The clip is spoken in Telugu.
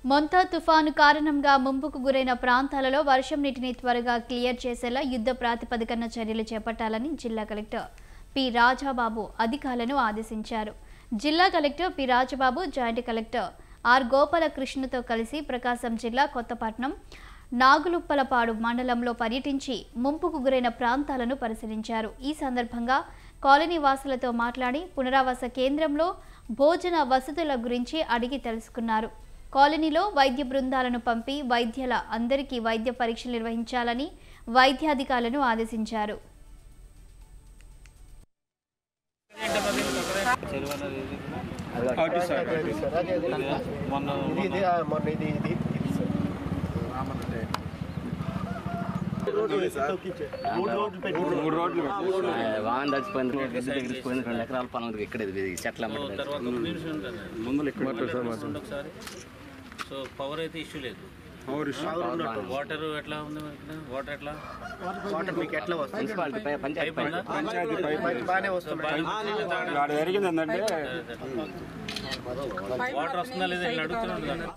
మొంతా తుఫాను కారణంగా ముంపుకు గురైన ప్రాంతాలలో వర్షం నీటిని త్వరగా క్లియర్ చేసేలా యుద్ధ ప్రాతిపదికన చర్యలు చేపట్టాలని జిల్లా కలెక్టర్ పి రాజాబాబు అధికారులను ఆదేశించారు. జిల్లా collector P Rajababu joint collector R గోపాలకృష్ణతో కలిసి ప్రకాశం జిల్లా కొత్తపట్నం నాగులుప్పలపాడు మండలంలో పర్యటించి ముంపుకు గురైన ప్రాంతాలను పరిశీలించారు. ఈ సందర్భంగా కాలనీ వాసులతో మాట్లాడి పునరావాస కేంద్రంలో భోజన వసతుల గురించి అడిగి తెలుసుకున్నారు. కాలనీలో వైద్య బృందాలను పంపి వైద్యుల అందరికీ వైద్య పరీక్షలు నిర్వహించాలని వైద్యాధికారులను ఆదేశించారు. వాహనం తడిచిపోయింది, 2 ఎకరాల పొలం ఇక్కడ చెట్ల సో పవర్ అయితే ఇష్యూ లేదు. వాటర్ ఎట్లా ఉంది? వాటర్ ఎట్లా మీకు ఎట్లా వస్తుంది? వాటర్ వస్తుందా లేదా అడుగుతున్నాను.